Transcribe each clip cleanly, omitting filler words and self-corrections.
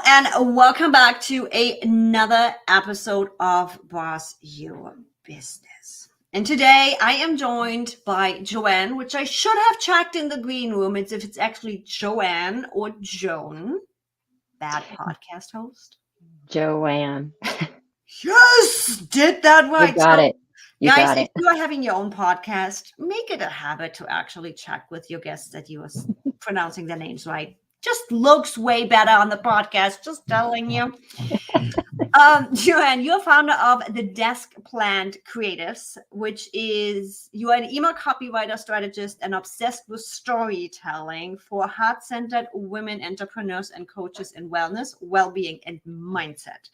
and welcome back to another episode of Boss Your Business. And today I am joined by Joanne, which I should have checked in the green room. It's if it's actually Joanne or Joan, bad podcast host. Joanne. Yes, did that right. You got it. You guys, got if it. you are having your own podcast, make it a habit to actually check with your guests that you are pronouncing their names right. Just looks way better on the podcast, just telling you. Joanne, you're founder of the Desk Plant Creatives, which is you are an email copywriter, strategist, and obsessed with storytelling for heart-centered women entrepreneurs and coaches in wellness, well-being, and mindset.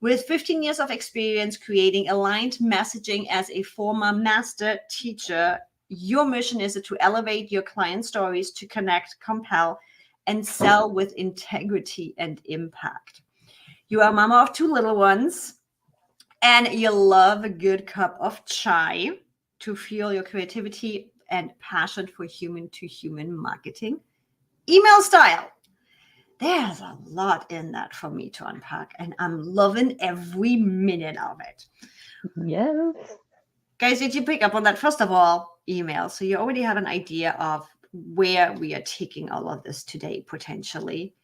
With 15 years of experience creating aligned messaging as a former master teacher, your mission is to elevate your client stories to connect, compel, and sell with integrity and impact. You are a mama of two little ones, and you love a good cup of chai to fuel your creativity and passion for human-to-human marketing. Email style. There's a lot in that for me to unpack, and I'm loving every minute of it. Yes. Guys, did you pick up on that? First of all, email. So you already have an idea of where we are taking all of this today, potentially.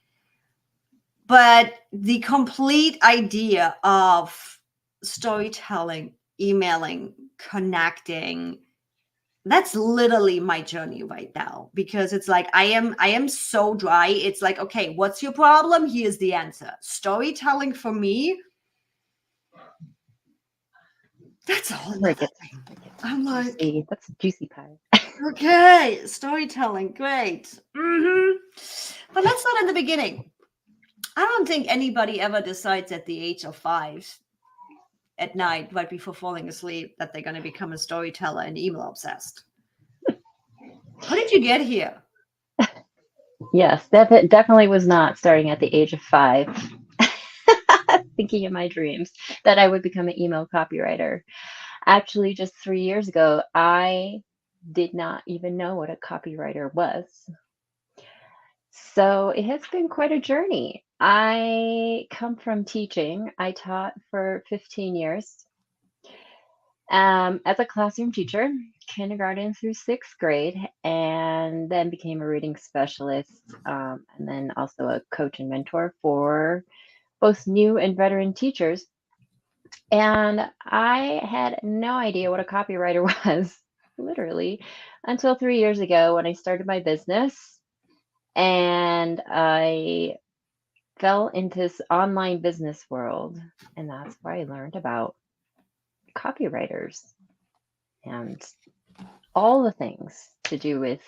But the complete idea of storytelling, emailing, connecting, that's literally my journey right now, because it's like I am so dry. It's like, okay, what's your problem? Here's the answer. Storytelling for me, that's all. I'm like, juicy. That's a juicy pie. okay, storytelling, great. But let's start at the beginning. I don't think anybody ever decides at the age of 5 at night, right before falling asleep, that they're going to become a storyteller and email obsessed. How did you get here? Yes, definitely was not starting at the age of 5, thinking in my dreams that I would become an email copywriter. Actually, just 3 years ago, I did not even know what a copywriter was. So it has been quite a journey. I come from teaching. I taught for 15 years as a classroom teacher, kindergarten through 6th grade, and then became a reading specialist, and then also a coach and mentor for both new and veteran teachers. And I had no idea what a copywriter was, literally, until 3 years ago when I started my business. And I fell into this online business world, and that's where I learned about copywriters and all the things to do with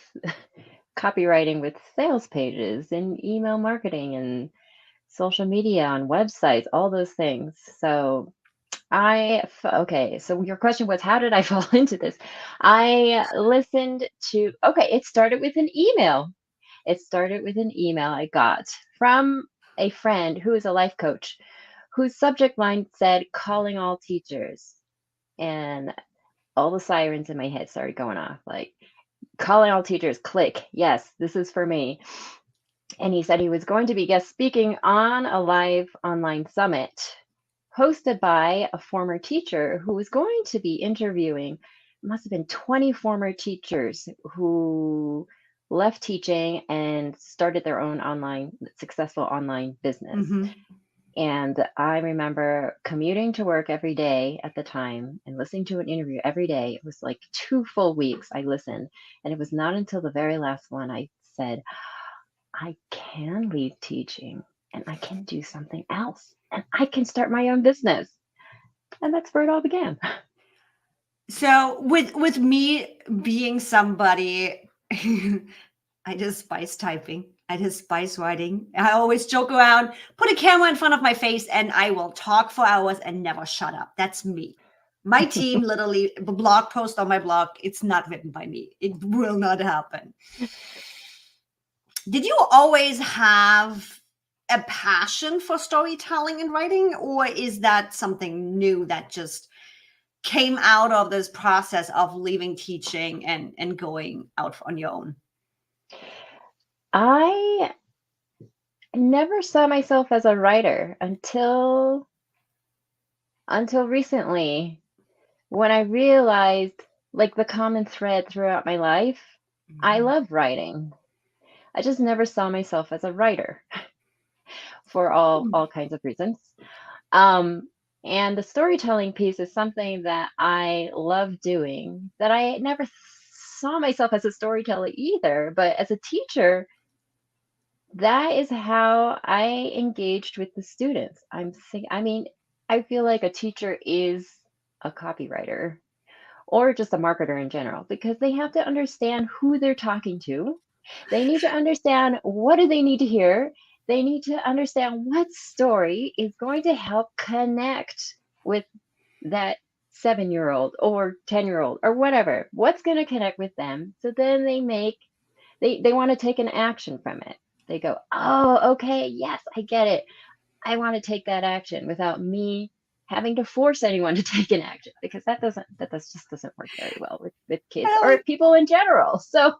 copywriting, with sales pages and email marketing and social media on websites, all those things. So so your question was, how did I fall into this? I listened to, it started with an email. I got from a friend who is a life coach, whose subject line said, calling all teachers. And all the sirens in my head started going off, like, calling all teachers, click, yes, this is for me. And he said he was going to be guest speaking on a live online summit hosted by a former teacher who was going to be interviewing, must have been 20 former teachers who left teaching and started their own successful online business. And I remember commuting to work every day at the time and listening to an interview every day. It was like 2 full weeks I listened. And it was not until the very last one I said, I can leave teaching and I can do something else and I can start my own business. And that's where it all began. So with me being somebody, I despise typing. I despise writing. I always joke around, put a camera in front of my face, and I will talk for hours and never shut up. That's me. My team, literally, the blog post on my blog, it's not written by me. It will not happen. Did you always have a passion for storytelling and writing, or is that something new that just came out of this process of leaving teaching and going out on your own? I never saw myself as a writer until recently, when I realized, like, the common thread throughout my life, I Mhm. love writing. I just never saw myself as a writer for all kinds of reasons. Um, and the storytelling piece is something that I love doing, that I never saw myself as a storyteller either. But as a teacher, that is how I engaged with the students. I mean, I feel like a teacher is a copywriter or just a marketer in general, because they have to understand who they're talking to. They need to understand, what do they need to hear. They need to understand what story is going to help connect with that 7-year-old or 10-year-old or whatever. What's going to connect with them? So then they want to take an action from it. They go, oh, okay, yes, I get it. I want to take that action without me having to force anyone to take an action, because just doesn't work very well with kids I or like people in general. So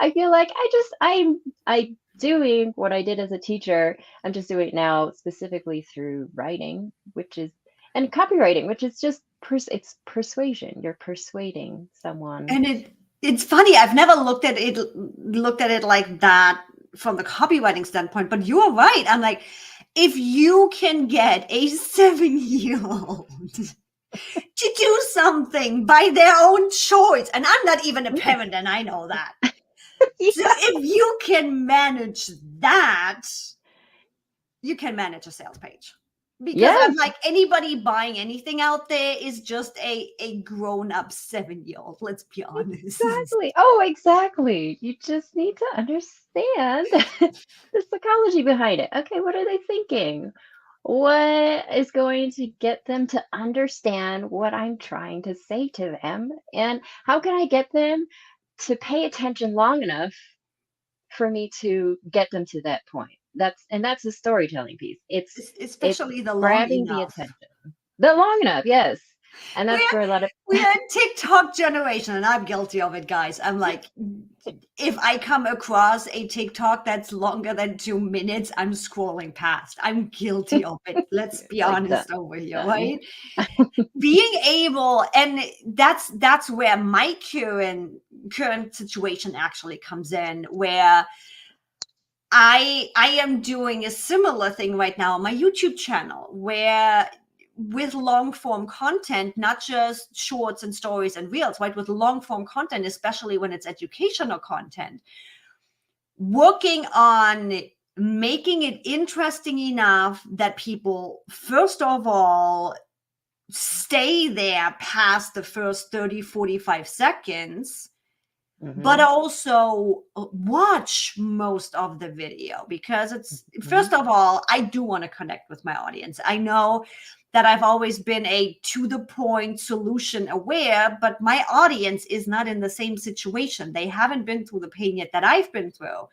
I feel like I doing what I did as a teacher. I'm just doing it now specifically through writing, which is and copywriting, which is just it's persuasion. You're persuading someone. and it's funny. I've never looked at it like that from the copywriting standpoint, but you're right. I'm like, if you can get a 7-year-old to do something by their own choice, and I'm not even a Yes. parent, and I know that. So Yeah, if you can manage that, you can manage a sales page. Because I'm yes, like, anybody buying anything out there is just a grown-up 7-year-old. Let's be honest. exactly. Oh, exactly. You just need to understand the psychology behind it. Okay, what are they thinking? What is going to get them to understand what I'm trying to say to them? And how can I get them to pay attention long enough for me to get them to that point? That's the storytelling piece. It's Especially the long grabbing the enough. attention. The long enough, yes. And that's We're where a lot of we're a TikTok generation, and I'm guilty of it, guys. I'm like, if I come across a TikTok that's longer than 2 minutes, I'm scrolling past. I'm guilty of it. Let's be it's like done, honest over here, done. right? Being able, and that's where my current situation actually comes in, where I am doing a similar thing right now on my YouTube channel, where with long form content, not just shorts and stories and reels, right? With long form content, especially when it's educational content, working on making it interesting enough that people, first of all, stay there past the first 30, 45 seconds, but Hmm. also watch most of the video, because it's, Hmm. first of all, I do want to connect with my audience. I know that I've always been a to the point, solution aware, but my audience is not in the same situation. They haven't been through the pain yet that I've been through.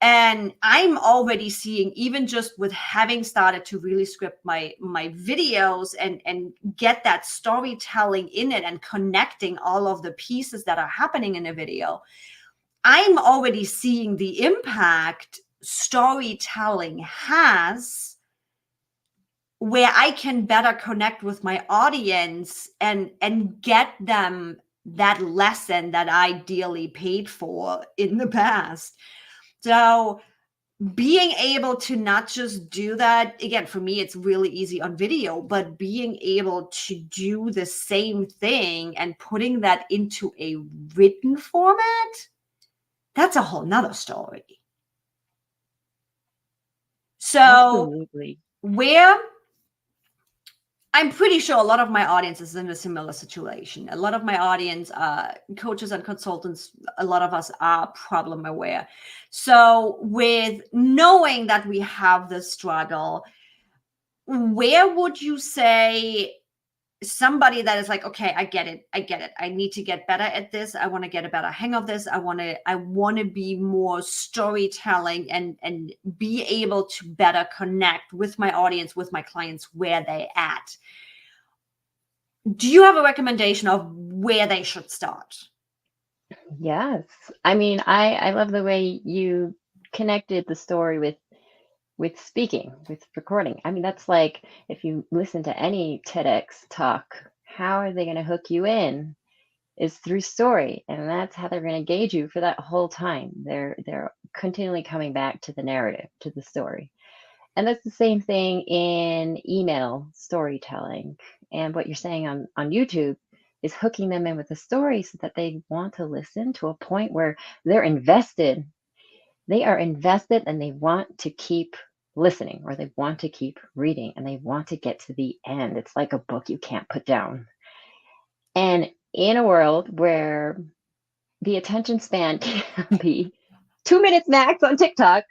And I'm already seeing, even just with having started to really script my videos and get that storytelling in it and connecting all of the pieces that are happening in a video, I'm already seeing the impact storytelling has, where I can better connect with my audience and get them that lesson that I dearly paid for in the past. So being able to not just do that, again, for me, it's really easy on video, but being able to do the same thing and putting that into a written format, that's a whole nother story. So Absolutely. where I'm pretty sure a lot of my audience is in a similar situation. A lot of my audience, coaches and consultants, a lot of us are problem aware. So with knowing that we have this struggle, where would you say somebody that is like, okay, I get it, I need to get better at this, I want to get a better hang of this, I want to be more storytelling and be able to better connect with my audience, with my clients, where they at? Do you have a recommendation of where they should start? Yes. I mean, I love the way you connected the story with with speaking, with recording. I mean, that's like if you listen to any TEDx talk, how are they going to hook you in? Is through story, and that's how they're going to engage you for that whole time. They're continually coming back to the narrative, to the story. And that's the same thing in email storytelling. And what you're saying on YouTube is hooking them in with a story so that they want to listen to a point where they're invested. They are invested and they want to keep listening, or they want to keep reading, and they want to get to the end. It's like a book you can't put down. And in a world where the attention span can be 2 minutes max on TikTok,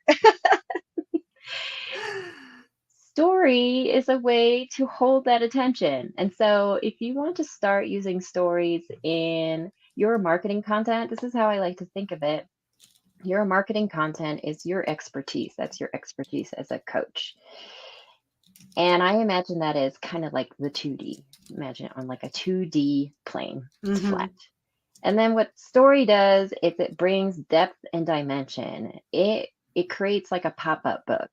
story is a way to hold that attention. And so if you want to start using stories in your marketing content, this is how I like to think of it. Your marketing content is your expertise. That's your expertise as a coach. And I imagine that is kind of like the 2D. Imagine it on like a 2D plane. It's flat. And then what story does is it brings depth and dimension. It creates like a pop-up book.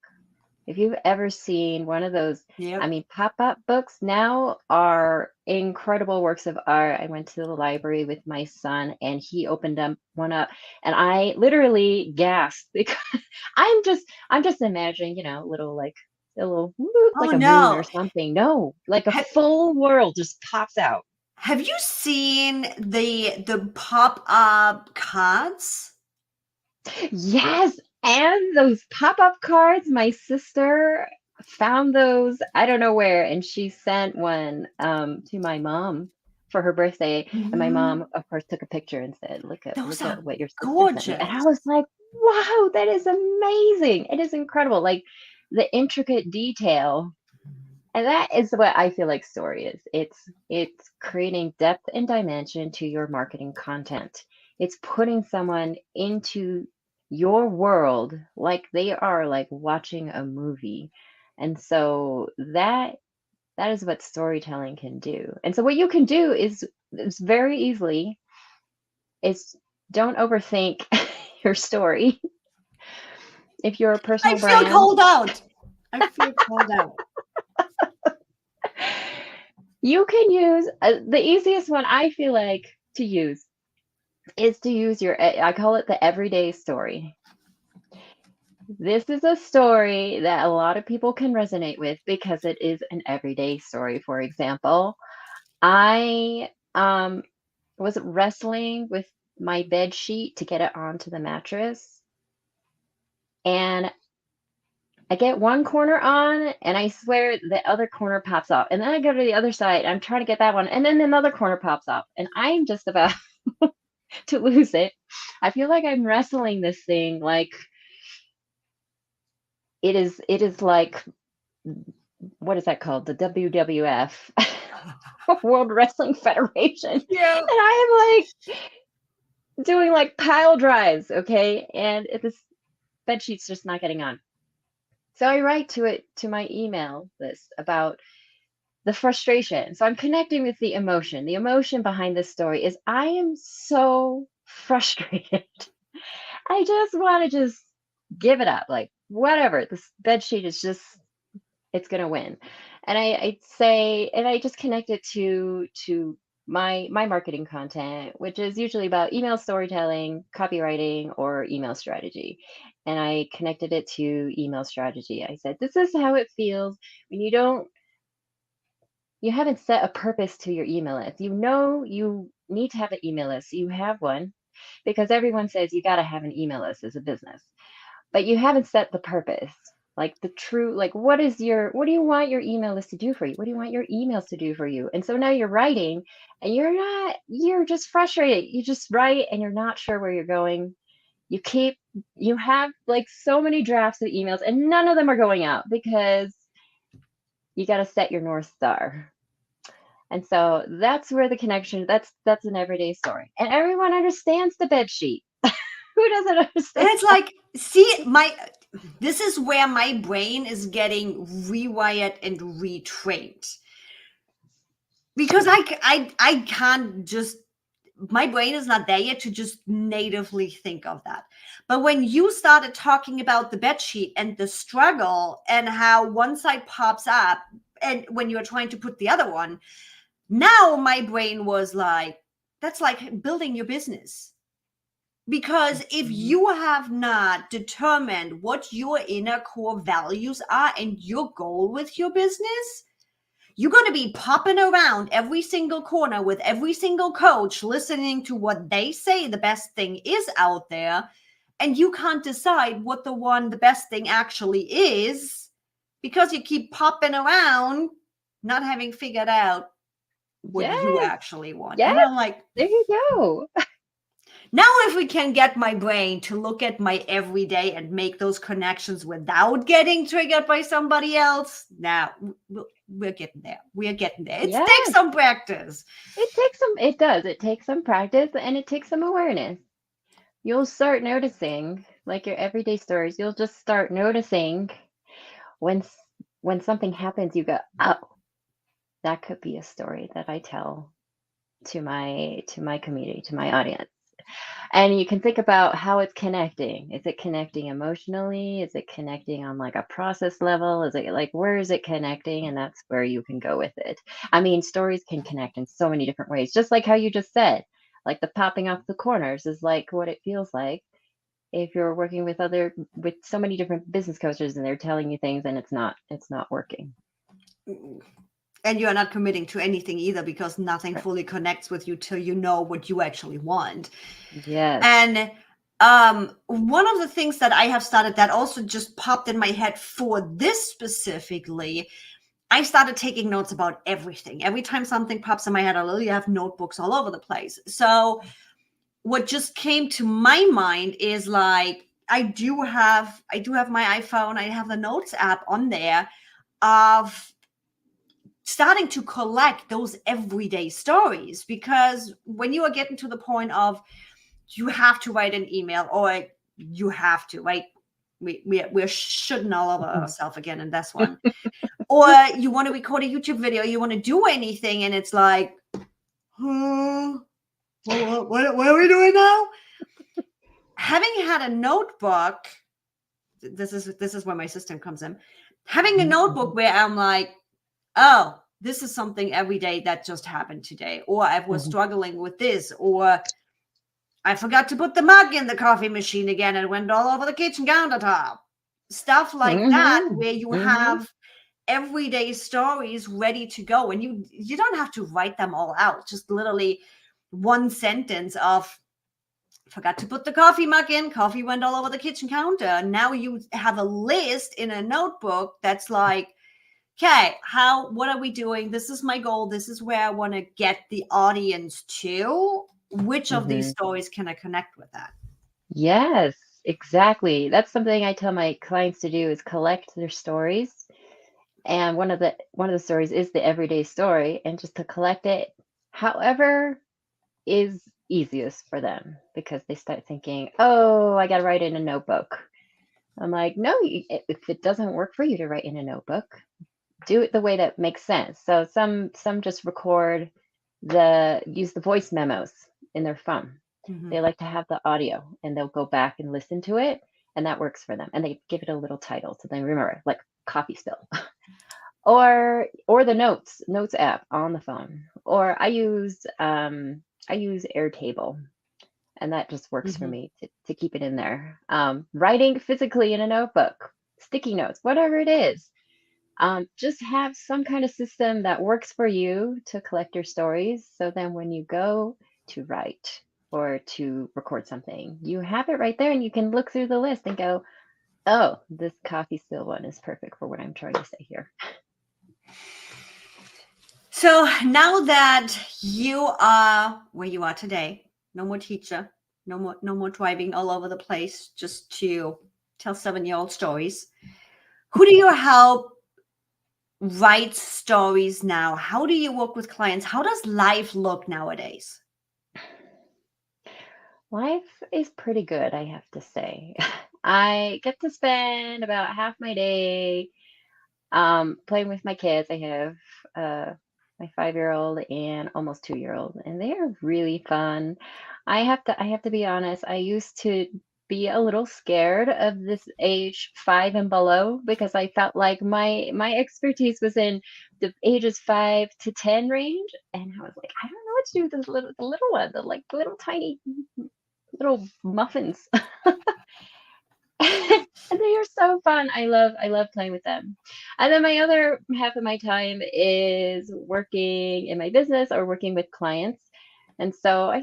If you've ever seen one of those, I mean, pop-up books now are incredible works of art. I went to the library with my son and he opened one up and I literally gasped because I'm just imagining, little like a little like a moon or something. No, like a full world just pops out. Have you seen the pop-up cards? Yes. And those pop-up cards, my sister found those, I don't know where, and she sent one to my mom for her birthday. And my mom, of course, took a picture and said, look at what your sister sent me. And I was like, wow, that is amazing. It is incredible. Like the intricate detail. And that is what I feel like story is. It's creating depth and dimension to your marketing content. It's putting someone into your world like they are like watching a movie. And so that is what storytelling can do. And so what you can do is very easily is don't overthink your story. If you're a personal brand. I feel called out. You can use the easiest one I feel like to use is to use I call it the everyday story. This is a story that a lot of people can resonate with because it is an everyday story. For example, I was wrestling with my bed sheet to get it onto the mattress. And I get one corner on and I swear the other corner pops off. And then I go to the other side. I'm trying to get that one. And then another corner pops off. And I'm just about to lose it. I feel like I'm wrestling this thing like it is like, what is that called? The WWF, World Wrestling Federation. Yeah. And I am like doing like pile drives, okay? And this bed sheet's just not getting on. So I write to my email list about the frustration. So I'm connecting with the emotion. The emotion behind this story is I am so frustrated. I just want to just give it up. Like, whatever. This bed sheet is just, it's going to win. And I say, and I just connect it to my marketing content, which is usually about email storytelling, copywriting, or email strategy. And I connected it to email strategy. I said, this is how it feels when you haven't set a purpose to your email list. You know you need to have an email list. You have one because everyone says you got to have an email list as a business, but you haven't set the purpose. Like the true, like what do you want your email list to do for you? What do you want your emails to do for you? And so now you're writing and you're just frustrated. You just write and you're not sure where you're going. You have like so many drafts of emails and none of them are going out because you got to set your North Star. And so that's where the connection, that's an everyday story. And everyone understands the bed sheet. Who doesn't understand? And it's like, see, this is where my brain is getting rewired and retrained. Because I can't just my brain is not there yet to just natively think of that. But when you started talking about the bed sheet and the struggle and how one side pops up and when you're trying to put the other one, now my brain was like, that's like building your business. Because if you have not determined what your inner core values are and your goal with your business, you're going to be popping around every single corner with every single coach, listening to what they say the best thing is out there. And you can't decide what the best thing actually is because you keep popping around, not having figured out what you Yes. actually want. Yes. And I'm like, There you go. now if we can get my brain to look at my everyday and make those connections without getting triggered by somebody else, now we're getting there. We're getting there. It Yes. takes some practice. It does. It takes some practice and it takes some awareness. You'll start noticing, like your everyday stories, you'll just start noticing when when something happens, you go, oh, that could be a story that I tell to my community, to my audience. And you can think about how it's connecting. Is it connecting emotionally? Is it connecting on like a process level? Is it like, where is it connecting? And that's where you can go with it. I mean, stories can connect in so many different ways, just like how you just said, like the popping off the corners is like what it feels like if you're working with so many different business coaches and they're telling you things and it's not working. And you're not committing to anything either because nothing Right. fully connects with you till you know what you actually want. Yes. And one of the things that I have started that also just popped in my head for this specifically, I started taking notes about everything. Every time something pops in my head, I literally have notebooks all over the place. So what just came to my mind is like, I do have my iPhone. I have the notes app on there of starting to collect those everyday stories, because when you are getting to the point of you have to write an email or you have to, right? We're shooting all over ourselves again in this one. Or you want to record a YouTube video, you want to do anything, and it's like, what are we doing now? Having had a notebook, this is where my system comes in. Having a notebook where I'm like, oh, this is something every day that just happened today, or I was struggling with this, or I forgot to put the mug in the coffee machine again and went all over the kitchen countertop. Stuff like that, where you have everyday stories ready to go, and you don't have to write them all out. Just literally one sentence of forgot to put the coffee mug in, coffee went all over the kitchen counter. Now you have a list in a notebook that's like, okay, what are we doing? This is my goal. This is where I want to get the audience to. Which of these stories can I connect with that? Yes, exactly. That's something I tell my clients to do is collect their stories. And one of the stories is the everyday story, and just to collect it however is easiest for them, because they start thinking, "Oh, I got to write in a notebook." I'm like, "No, if it doesn't work for you to write in a notebook, do it the way that makes sense." So some just use the voice memos in their phone. They like to have the audio and they'll go back and listen to it, and that works for them. And they give it a little title so they remember, like coffee spill. or the notes app on the phone. Or I use Airtable, and that just works for me to keep it in there. Writing physically in a notebook, sticky notes, whatever it is. Just have some kind of system that works for you to collect your stories. So then when you go to write or to record something, you have it right there and you can look through the list and go, oh, this coffee spill one is perfect for what I'm trying to say here. So now that you are where you are today, no more teacher, no more driving all over the place just to tell 7-year-old stories. Who do you help write stories now? How do you work with clients? How does life look nowadays? Life is pretty good, I have to say. I get to spend about half my day playing with my kids. I have my 5-year-old and almost 2-year-old, and they are really fun. I have to be honest, I used to be a little scared of this age 5 and below because I felt like my expertise was in the ages 5 to 10 range, and I was like, I don't know what to do with this the little one, the like little tiny little muffins. And they are so fun. I love playing with them. And then my other half of my time is working in my business or working with clients. And so I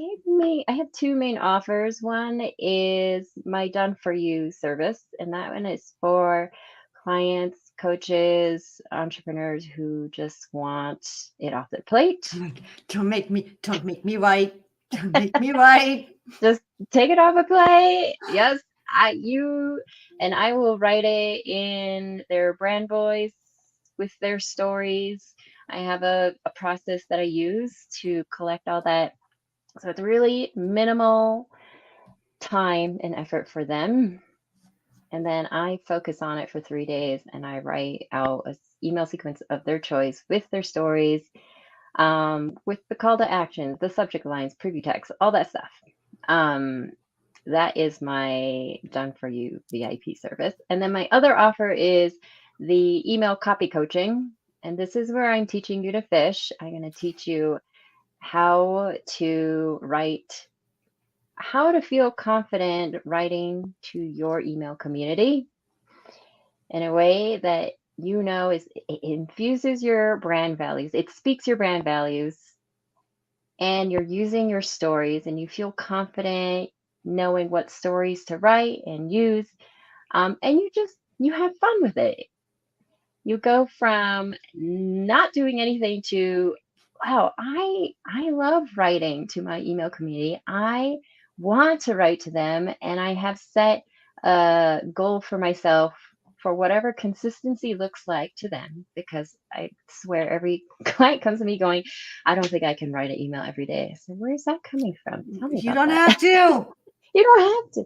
have two main offers. One is my done for you service, and that one is for clients, coaches, entrepreneurs who just want it off their plate. Like, don't make me write. Don't make me write. Just take it off a plate. Yes, I will write it in their brand voice with their stories. I have a process that I use to collect all that. So it's really minimal time and effort for them. And then I focus on it for 3 days and I write out an email sequence of their choice with their stories, with the call to actions, the subject lines, preview text, all that stuff. Um, that is my done for you VIP service. And then my other offer is the email copy coaching. And this is where I'm teaching you to fish. I'm going to teach you how to write, how to feel confident writing to your email community in a way that it infuses your brand values. It speaks your brand values, and you're using your stories and you feel confident knowing what stories to write and use, and you have fun with it. You go from not doing anything to, wow, I love writing to my email community. I want to write to them, and I have set a goal for myself for whatever consistency looks like to them, because I swear every client comes to me going, I don't think I can write an email every day. So where's that coming from? Tell me You about don't that. have to. You don't have to.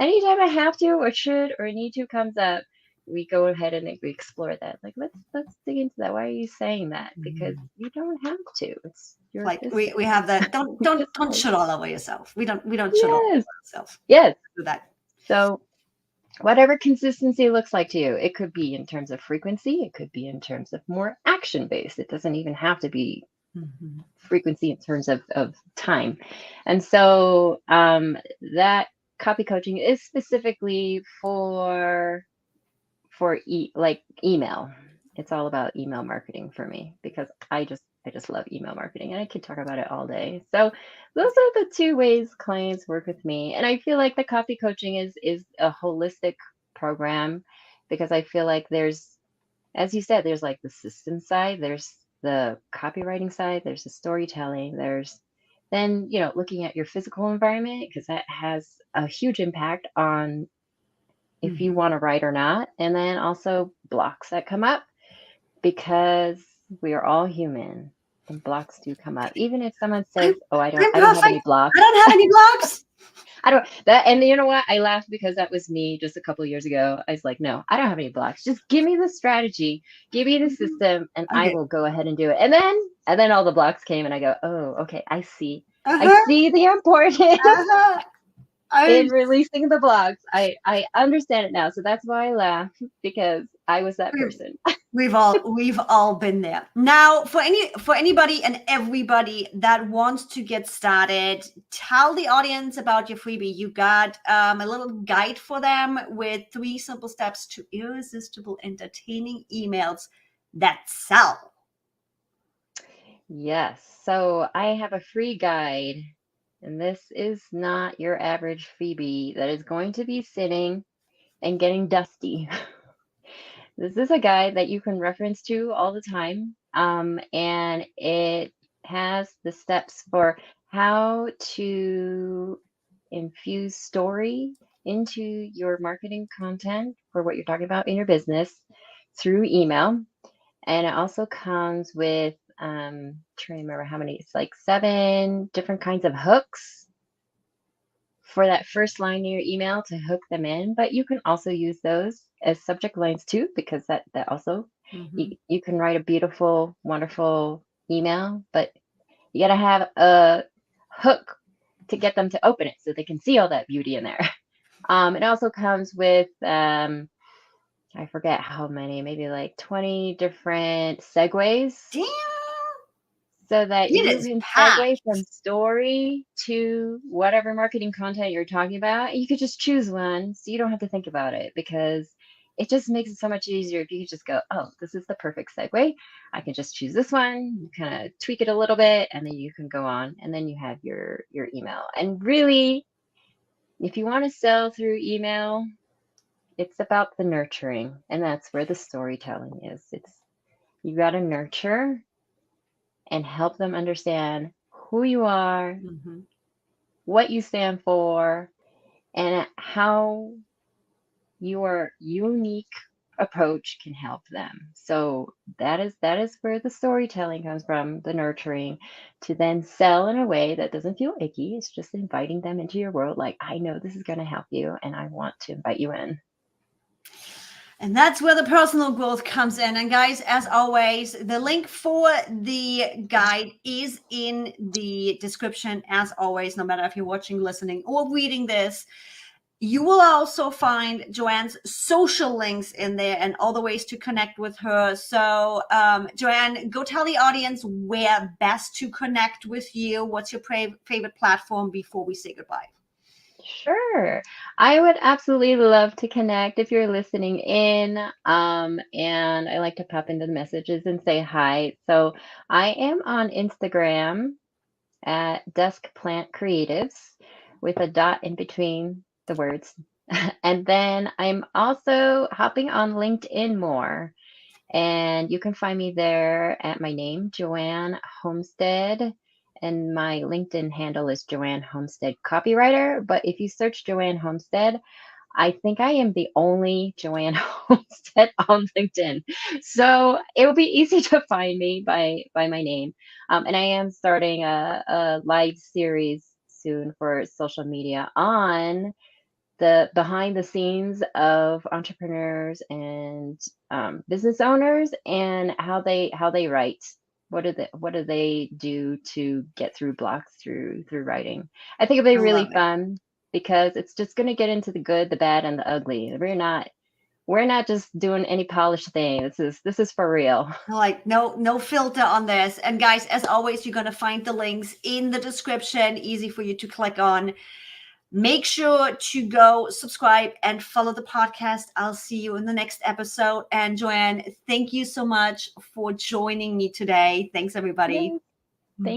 Anytime I have to or should or need to comes up, we go ahead and we explore that. Like, let's dig into that. Why are you saying that? Because you don't have to. It's your Like business. we have that. Don't You don't just don't like, shit all over yourself. We don't shit all yes, over ourselves. yes. Do that. So whatever consistency looks like to you, it could be in terms of frequency, it could be in terms of more action based. It doesn't even have to be frequency in terms of time. And so that copy coaching is specifically like email. It's all about email marketing for me, because I just love email marketing, and I could talk about it all day. So those are the two ways clients work with me. And I feel like the copy coaching is a holistic program, because I feel like there's, as you said, there's like the system side, there's the copywriting side, there's the storytelling, there's then, looking at your physical environment, because that has a huge impact on if you want to write or not. And then also blocks that come up, because we are all human and blocks do come up. Even if someone says, "Oh, I don't I'm have any perfect. blocks." I don't have any blocks. I don't that and you know what? I laughed because that was me just a couple of years ago. I was like, "No, I don't have any blocks. Just give me the strategy, give me the system, and I Okay. will go ahead and do it." And then all the blocks came and I go, "Oh, okay, I see. I Uh-huh. see the importance Uh-huh. in releasing the blocks. I understand it now." So that's why I laugh, because I was that person. We've all been there. Now, for anybody and everybody that wants to get started, tell the audience about your freebie. You got a little guide for them with 3 simple steps to irresistible, entertaining emails that sell. Yes. So I have a free guide, and this is not your average freebie that is going to be sitting and getting dusty. This is a guide that you can reference to all the time, and it has the steps for how to infuse story into your marketing content for what you're talking about in your business through email. And it also comes with, trying to remember how many, it's like 7 different kinds of hooks for that first line in your email to hook them in. But you can also use those as subject lines too, because that also, you can write a beautiful, wonderful email, but you got to have a hook to get them to open it so they can see all that beauty in there. It also comes with, I forget how many, maybe like 20 different segues Damn, so that it you is can segue packed. from story to whatever marketing content you're talking about. You could just choose one so you don't have to think about it, because it just makes it so much easier if you could just go, oh, this is the perfect segue. I can just choose this one, you kind of tweak it a little bit, and then you can go on, and then you have your email. And really, if you want to sell through email, it's about the nurturing, and that's where the storytelling is. It's you got to nurture and help them understand who you are, Mm-hmm. what you stand for, and how your unique approach can help them. So that is where the storytelling comes from, the nurturing, to then sell in a way that doesn't feel icky. It's just inviting them into your world, like, I know this is going to help you and I want to invite you in. And that's where the personal growth comes in. And guys, as always, the link for the guide is in the description, as always, no matter if you're watching, listening, or reading this. You will also find Joanne's social links in there and all the ways to connect with her. So, Joanne, go tell the audience where best to connect with you. What's your favorite platform before we say goodbye? Sure. I would absolutely love to connect if you're listening in. And I like to pop into the messages and say hi. So I am on Instagram at Desk Plant Creatives with a dot in between the words. And then I'm also hopping on LinkedIn more. And you can find me there at my name, Joanne Homestead. And my LinkedIn handle is Joanne Homestead Copywriter. But if you search Joanne Homestead, I think I am the only Joanne Homestead on LinkedIn. So it will be easy to find me by my name. And I am starting a live series soon for social media on the behind the scenes of entrepreneurs and business owners, and how they write. What do they do to get through blocks through writing? I think it'll be I really love it. fun because it's just going to get into the good, the bad, and the ugly. We're not just doing any polished thing. This is for real. Like no filter on this. And guys, as always, you're going to find the links in the description, easy for you to click on. Make sure to go subscribe and follow the podcast. I'll see you in the next episode. And Joanne, thank you so much for joining me today. Thanks, everybody. Yay. Thank